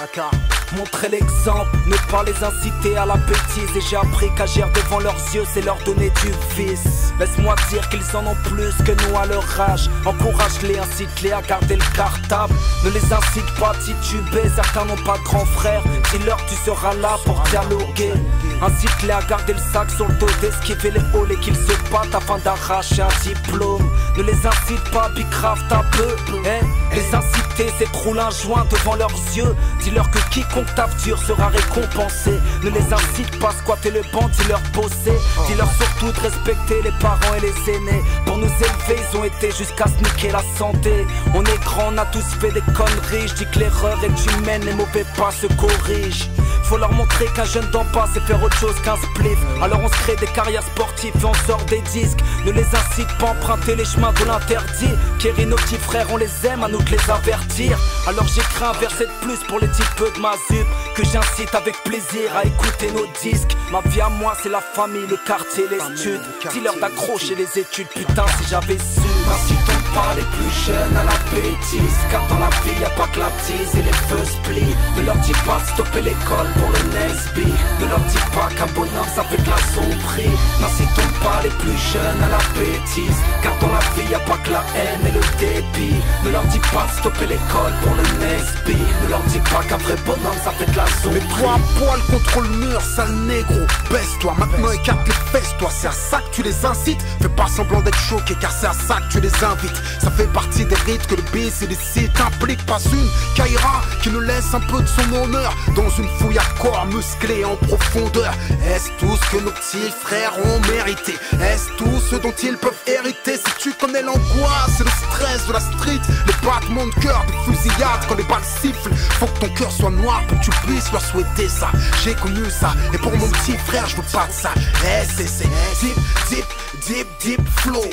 Baka. Montrer l'exemple, ne pas les inciter à la bêtise. Et j'ai appris qu'agir devant leurs yeux, c'est leur donner du vice. Laisse-moi dire qu'ils en ont plus que nous à leur âge. Encourage-les, incite-les à garder le cartable. Ne les incite pas à tituber, certains n'ont pas de grand frère. Dis-leur tu seras là pour dialoguer. Incite-les à garder le sac sur le dos, d'esquiver les halls et qu'ils se battent afin d'arracher un diplôme. Ne les incite pas à bicraft un peu, les inciter c'est rouler un joint devant leurs yeux. Dis-leur que quiconque tape dur sera récompensé. Ne les incite pas à squatter le banc, dis-leur bosser. Dis-leur surtout de respecter les parents et les aînés. Pour nous élever ils ont été jusqu'à se niquer la santé. On est grand, on a tous fait des conneries. Je dis que l'erreur est humaine, les mauvais pas se corrigent. Faut leur montrer qu'un jeune d'en bas c'est faire autre chose qu'un spliff. Alors on se crée des carrières sportives et on sort des disques. Ne les incite pas à emprunter les chemins de l'interdit. Kéry, nos petits frères on les aime, à nous de les avertir. Alors j'écris un verset de plus pour les petits peu de ma zup, que j'incite avec plaisir à écouter nos disques. Ma vie à moi c'est la famille, le quartier, les études. Dis-leur d'accrocher les études, putain si j'avais su. N'incitons pas les plus jeunes à la bêtise, car dans la vie y'a pas que la tise et les feux split. Ne leur dis pas de stopper l'école pour le Nesby. Ne leur dis pas qu'un bonhomme ça fait de la sommerie. N'incitons pas les plus jeunes à la bêtise, car dans la vie y'a pas que la haine et le dépit. Ne leur dis pas de stopper l'école pour le Nesby. Ne leur dis pas qu'un vrai bonhomme ça fait de la sommerie. Mets-toi à poil contre le mur, sale négro. Baisse-toi, maintenant écarte les fesses, toi. C'est à ça que tu les incites. Fais pas semblant d'être choqué, car c'est à ça que tu les invites. Ça fait partie des rites que le bis et les sites impliquent. Pas une Kaira qui nous laisse un peu de son honneur dans une fouille à corps musclé en profondeur. Est-ce tout ce que nos petits frères ont mérité? Est-ce tout ce dont ils peuvent hériter? Si tu connais l'angoisse et le stress de la street, les battements de cœur, des fusillades quand les balles sifflent, faut que ton cœur soit noir pour que tu puisses leur souhaiter ça. J'ai connu ça, et pour mon petit frère je veux pas de ça. C'est deep, deep, deep, deep flow.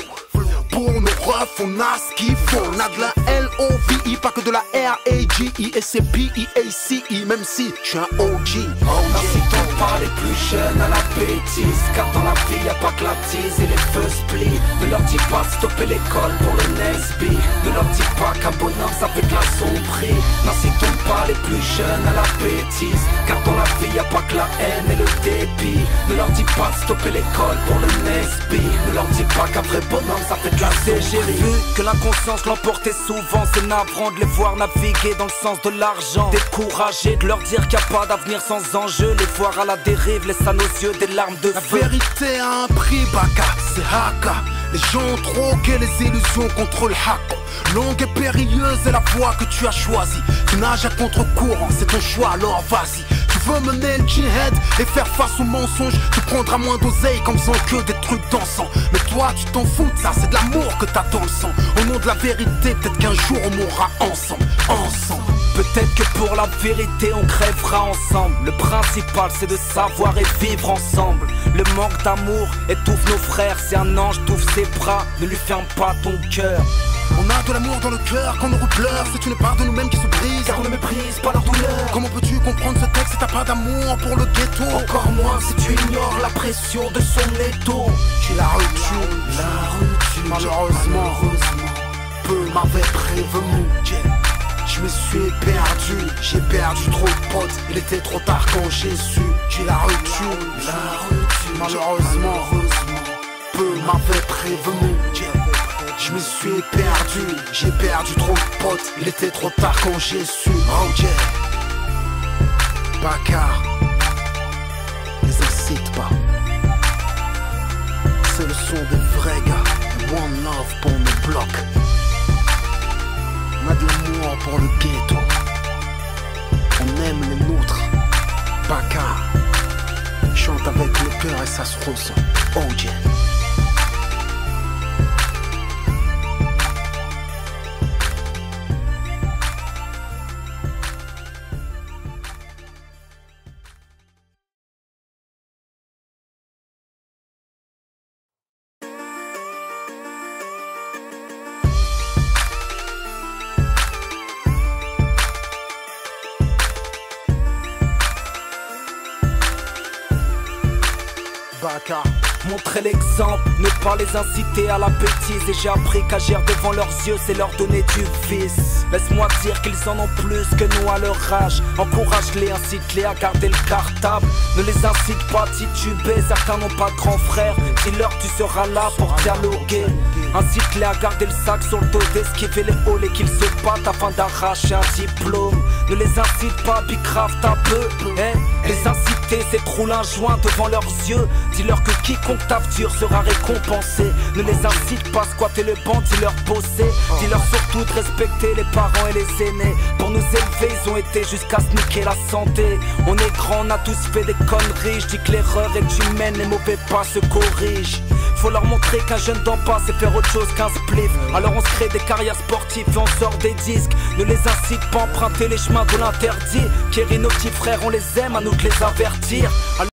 Pour nos refs, on a ce qu'il faut. On a de la L-O-V-I, pas que de la R-A-G-I. Et c'est P-I-A-C-I, même si je suis un OG. N'incitons pas les plus jeunes à la bêtise, car dans la vie y'a pas que la tise et les feux split. Ne leur dis pas de stopper l'école pour le Nesby. Ne leur dis pas qu'un bonhomme ça fait de la sommerie. N'incitons pas les plus jeunes à la bêtise, car dans la vie y'a pas que la haine et le dépit. Ne leur dis pas de stopper l'école pour le Nesby. Ne leur dis pas qu'un vrai bonhomme ça fait de la sommerie. J'ai vu que l'inconscience l'emportait souvent. C'est navrant de les voir naviguer dans le sens de l'argent. Découragé de leur dire qu'il n'y a pas d'avenir sans enjeu. Les voir à la dérive laisse à nos yeux des larmes de La feu. vérité a un prix, Baka, c'est Haka. Les gens ont troqué les illusions contre le haka. Longue et périlleuse est la voie que tu as choisie. Tu nages à contre-courant, c'est ton choix, alors vas-y. Tu veux mener le djihad et faire face aux mensonges. Tu prendras moins d'oseille comme faisant que des trucs dansants. Mais toi tu t'en fous de ça, c'est de l'amour que t'as dans le sang. Au nom de la vérité, peut-être qu'un jour on mourra ensemble, ensemble. Peut-être que pour la vérité on crèvera ensemble. Le principal c'est de savoir et vivre ensemble. Le manque d'amour étouffe nos frères. Si un ange t'ouvre ses bras, ne lui ferme pas ton cœur. On a de l'amour dans le cœur quand nos routes pleurent. C'est une part de nous-mêmes qui se brise, Car on ne méprise pas leur douleur. Comment peux-tu comprendre ce texte si t'as pas d'amour pour le ghetto? Encore moins si tu ignores la pression de son étau. J'ai la rupture, malheureusement, peu m'avait prévenu. Je me suis perdu, j'ai perdu trop de potes. Il était trop tard quand j'ai su. J'ai la rupture, malheureusement, peu m'avait prévenu. Je me suis perdu, j'ai perdu trop de potes. Il était trop tard quand j'ai su. Oh yeah, Baka, les incite pas. C'est le son des vrais gars. One love pour nos blocs. On a de l'amour pour le ghetto. On aime les nôtres. Baka chante avec le cœur et ça se ressent. Oh yeah. Baka. montrer l'exemple, ne pas les inciter à la bêtise. Et j'ai appris qu'agir devant leurs yeux, c'est leur donner du vice. Laisse-moi dire qu'ils en ont plus que nous à leur âge. Encourage-les, incite-les à garder le cartable. Ne les incite pas à tituber, certains n'ont pas de grand frère. Dis-leur tu seras là pour dialoguer. Incite-les à garder le sac sur le dos, d'esquiver les halls et qu'ils se battent afin d'arracher un diplôme. Ne les incite pas à bicraft un peu, les inciter c'est de rouler un joint devant leurs yeux. Dis-leur que quiconque taffe dur sera récompensé. Ne les incite pas à squatter le banc, dis-leur bosser. Dis-leur surtout de respecter les parents et les aînés. Pour nous élever ils ont été jusqu'à se niquer la santé. On est grand, on a tous fait des conneries. Je dis que l'erreur est humaine, les mauvais pas se corrigent. Faut leur montrer qu'un jeune d'en bas c'est faire autre chose qu'un spliff. Alors on se crée des carrières sportives et on sort des disques. Ne les incite pas à emprunter les chemins de l'interdit. Kéry, nos petits frères on les aime, à nous de les avertir.